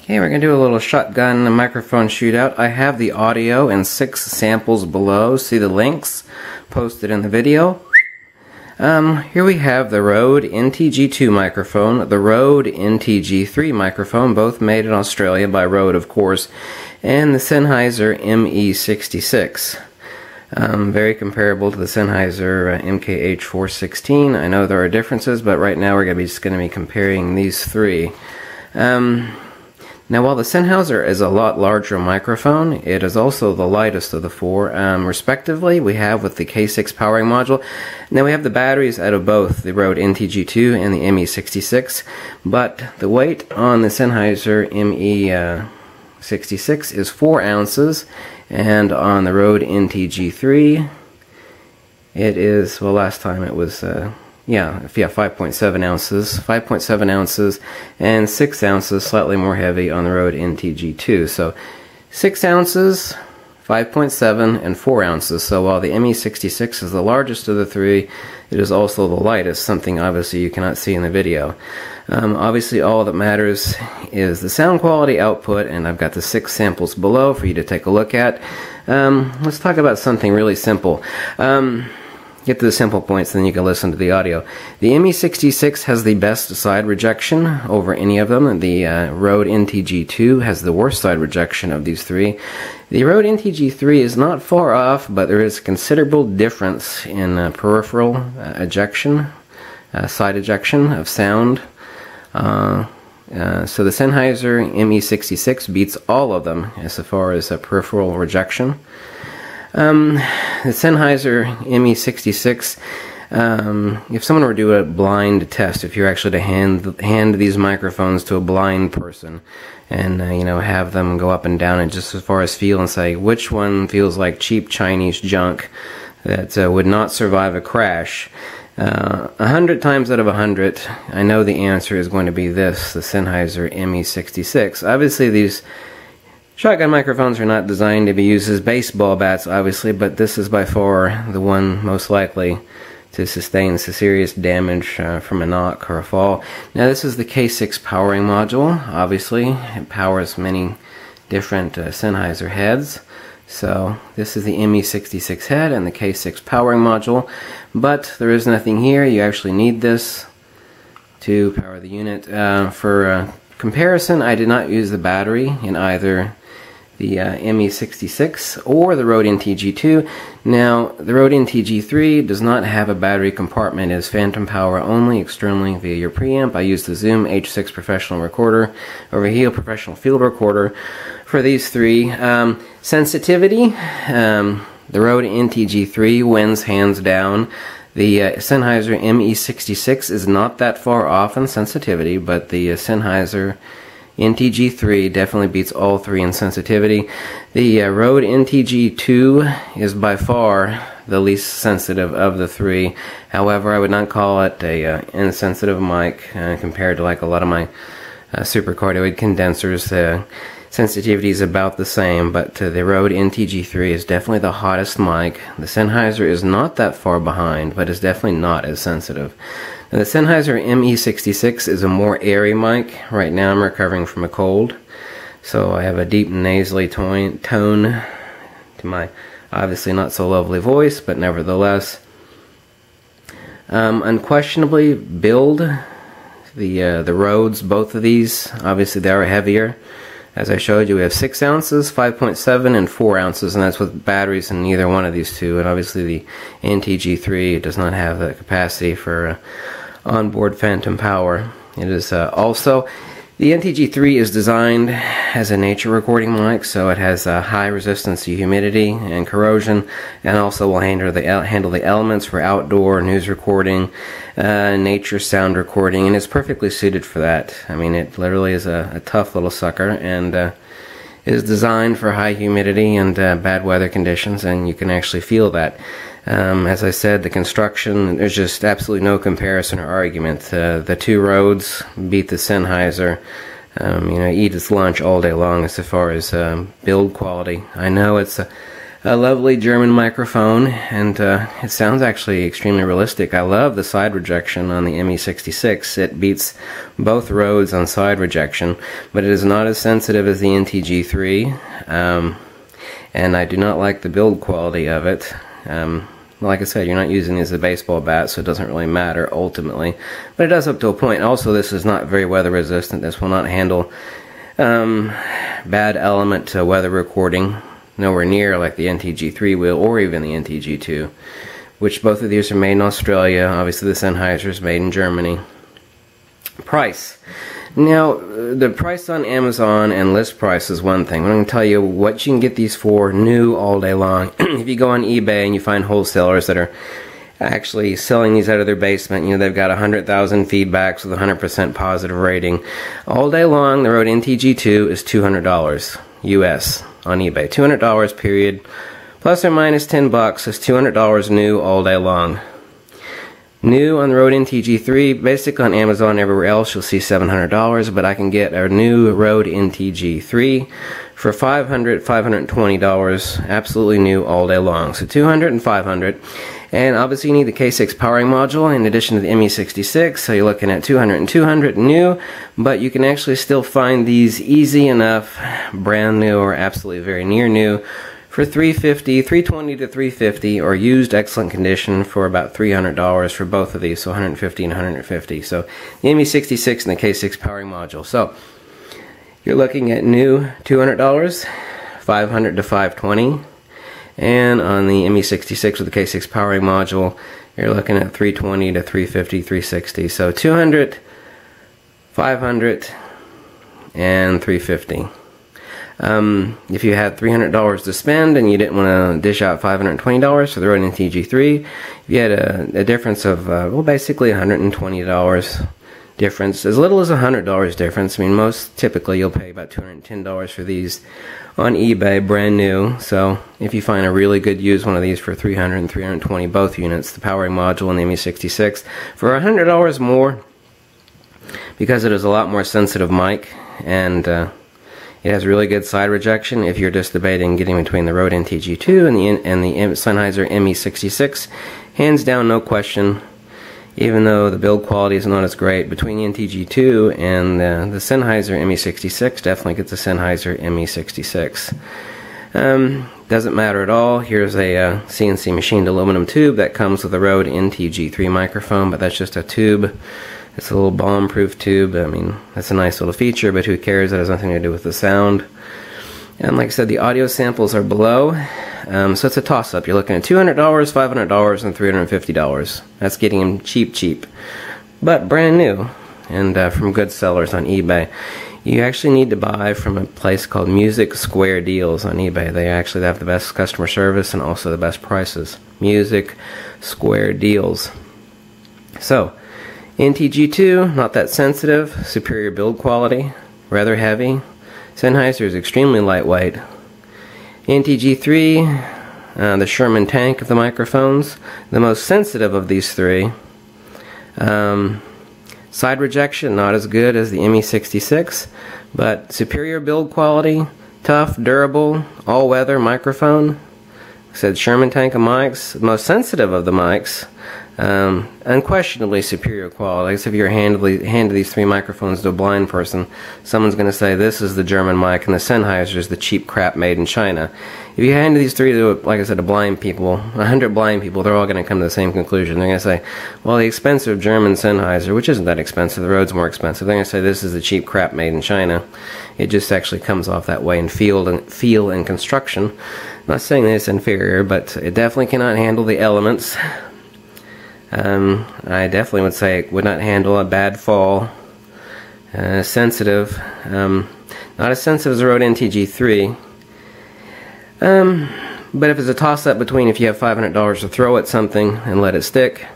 Okay, we're going to do a little shotgun microphone shootout. I have the audio and 6 samples below. See the links posted in the video. Here we have the Rode NTG-2 microphone, the Rode NTG-3 microphone, both made in Australia by Rode, of course, and the Sennheiser Me66. Very comparable to the Sennheiser MKH416. I know there are differences, but right now we're just going to be comparing these three. Now, while the Sennheiser is a lot larger microphone, it is also the lightest of the four, respectively. We have with the K6 powering module. Now we have the batteries out of both the Rode NTG-2 and the Me66, but the weight on the Sennheiser Me66 is 4 ounces, and on the Rode NTG-3 it is, well, last time it was 5.7 ounces, 5.7 ounces, and 6 ounces, slightly more heavy on the Rode NTG-2. So 6 ounces, 5.7, and 4 ounces. So while the Me66 is the largest of the three, it is also the lightest, something obviously you cannot see in the video. Obviously all that matters is the sound quality output, and I've got the 6 samples below for you to take a look at. Let's talk about something really simple. Get to the simple points, then you can listen to the audio. The Me66 has the best side rejection over any of them. The Rode NTG-2 has the worst side rejection of these three. The Rode NTG-3 is not far off, but there is a considerable difference in peripheral ejection, side ejection of sound. So the Sennheiser Me66 beats all of them as far as peripheral rejection. The Sennheiser Me66, if someone were to do a blind test, if you're actually to hand these microphones to a blind person and have them go up and down and just as far as feel and say which one feels like cheap Chinese junk that would not survive a crash, 100 times out of 100, I know the answer is going to be this, the Sennheiser Me66. Obviously these shotgun microphones are not designed to be used as baseball bats, obviously, but this is by far the one most likely to sustain serious damage from a knock or a fall. Now, this is the K6 powering module. Obviously, it powers many different Sennheiser heads. So, this is the Me66 head and the K6 powering module, but there is nothing here. You actually need this to power the unit. For comparison, I did not use the battery in either the Me66 or the Rode NTG-2. Now, the Rode NTG-3 does not have a battery compartment. It is phantom power only externally via your preamp. I used the Zoom H6 professional recorder over here, professional field recorder for these three. Sensitivity, the Rode NTG-3 wins hands down. The Sennheiser Me66 is not that far off in sensitivity, but the Sennheiser NTG-3 definitely beats all three in sensitivity. The Rode NTG-2 is by far the least sensitive of the three. However, I would not call it a insensitive mic compared to like a lot of my supercardioid condensers. Sensitivity is about the same, but the Rode NTG-3 is definitely the hottest mic. The Sennheiser is not that far behind, but is definitely not as sensitive. Now, the Sennheiser Me66 is a more airy mic. Right now I'm recovering from a cold, so I have a deep nasally tone to my obviously not so lovely voice, but nevertheless. Unquestionably, build, the Rodes, both of these, obviously they are heavier. As I showed you, we have 6 ounces, 5.7, and 4 ounces, and that's with batteries in neither one of these two. And obviously the NTG-3 does not have the capacity for onboard phantom power. It is also, the NTG-3 is designed as a nature recording mic, so it has a high resistance to humidity and corrosion, and also will handle the elements for outdoor news recording, nature sound recording, and it's perfectly suited for that. I mean, it literally is a tough little sucker, and is designed for high humidity and bad weather conditions, and you can actually feel that. As I said, the construction, there's just absolutely no comparison or argument. The two Rodes beat the Sennheiser. Eat its lunch all day long as far as build quality. I know it's a lovely German microphone, and it sounds actually extremely realistic. I love the side rejection on the ME66. It beats both Rodes on side rejection, but it is not as sensitive as the NTG-3, and I do not like the build quality of it. Like I said, you're not using it as a baseball bat, so it doesn't really matter ultimately, but it does up to a point. Also, this is not very weather resistant. This will not handle bad element weather recording. Nowhere near like the NTG-3 will, or even the NTG-2, which both of these are made in Australia. Obviously the Sennheiser is made in Germany. Price. Now, the price on Amazon and list price is one thing. I'm going to tell you what you can get these for new all day long. If you go on eBay and you find wholesalers that are actually selling these out of their basement, you know, they've got 100,000 feedbacks with 100% positive rating. All day long, the Rode NTG-2 is $200 US on eBay. $200 period. Plus or minus 10 bucks is $200 new all day long. New on the Rode NTG-3, basically on Amazon, everywhere else you'll see $700, but I can get a new Rode NTG-3 for $500, $520, absolutely new all day long. So $200 and $500. And obviously you need the K6 powering module in addition to the ME66, so you're looking at $200 and $200 new, but you can actually still find these easy enough, brand new or absolutely very near new, for $350, $320 to $350, or used excellent condition for about $300 for both of these, so $150 and $150. So the ME66 and the K6 powering module. So you're looking at new $200, $500 to $520. And on the ME66 with the K6 powering module, you're looking at $320 to $350, $360. So $200, $500, and $350. If you had $300 to spend and you didn't want to dish out $520 for the Rode NTG-3, you had a difference of, well, basically $120 difference, as little as $100 difference. I mean, most typically you'll pay about $210 for these on eBay, brand new. So if you find a really good used one of these for $300 and $320, both units, the powering module and the ME66, for $100 more, because it is a lot more sensitive mic, and it has really good side rejection. If you're just debating getting between the Rode NTG-2 and the Sennheiser Me66, hands down, no question. Even though the build quality is not as great, between the NTG-2 and the Sennheiser Me66, definitely gets the Sennheiser Me66. Doesn't matter at all. Here's a CNC machined aluminum tube that comes with a Rode NTG-3 microphone, but that's just a tube. It's a little bomb-proof tube. I mean, that's a nice little feature, but who cares? That has nothing to do with the sound. And like I said, the audio samples are below. So it's a toss-up. You're looking at $200, $500, and $350. That's getting them cheap. But brand new. And from good sellers on eBay. You actually need to buy from a place called Music Square Deals on eBay. They actually have the best customer service and also the best prices. Music Square Deals. So, NTG-2, not that sensitive. Superior build quality. Rather heavy. Sennheiser is extremely lightweight. NTG-3, the Sherman tank of the microphones, the most sensitive of these three. Side rejection, not as good as the ME66, but superior build quality, tough, durable, all-weather microphone. Like I said, Sherman tank of mics, most sensitive of the mics. Unquestionably superior quality. Like if you're handed these three microphones to a blind person, someone's going to say this is the German mic and the Sennheiser is the cheap crap made in China. If you hand these three to, like I said, 100 blind people, they're all going to come to the same conclusion. They're going to say, well, the expensive German Sennheiser, which isn't that expensive, the Rode's more expensive, they're going to say this is the cheap crap made in China. It just actually comes off that way in feel and construction. I'm not saying that it's inferior, but it definitely cannot handle the elements. I definitely would say it would not handle a bad fall. Sensitive. Not as sensitive as the Rode NTG-3. But if it's a toss-up between if you have $500 to throw at something and let it stick,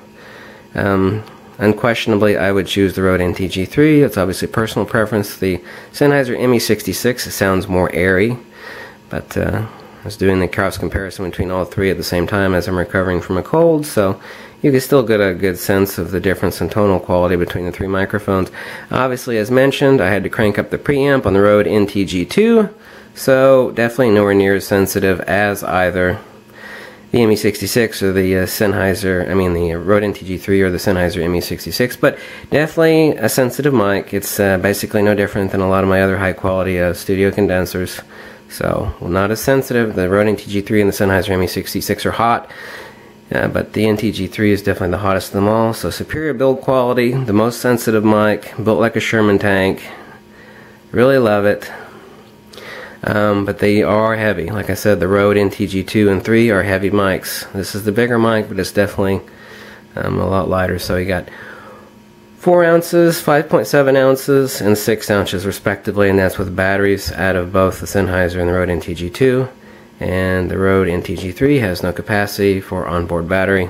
unquestionably I would choose the Rode NTG-3. It's obviously personal preference. The Sennheiser Me66 sounds more airy, but I was doing the cross comparison between all three at the same time as I'm recovering from a cold, so you can still get a good sense of the difference in tonal quality between the three microphones. Obviously, as mentioned, I had to crank up the preamp on the Rode NTG-2 So definitely nowhere near as sensitive as either the ME66 or the Sennheiser, the Rode NTG-3 or the Sennheiser ME66, but definitely a sensitive mic. It's basically no different than a lot of my other high quality studio condensers. So, not as sensitive. The Rode NTG-3 and the Sennheiser ME66 are hot, but the NTG-3 is definitely the hottest of them all. So superior build quality, the most sensitive mic, built like a Sherman tank. Really love it. But they are heavy. Like I said, the Rode NTG-2 and 3 are heavy mics. This is the bigger mic, but it's definitely a lot lighter. So you got 4 ounces, 5.7 ounces, and 6 ounces respectively, and that's with batteries out of both the Sennheiser and the Rode NTG-2. And the Rode NTG-3 has no capacity for onboard battery.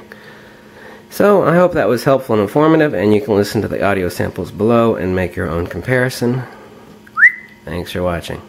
So I hope that was helpful and informative, and you can listen to the audio samples below and make your own comparison. Thanks for watching.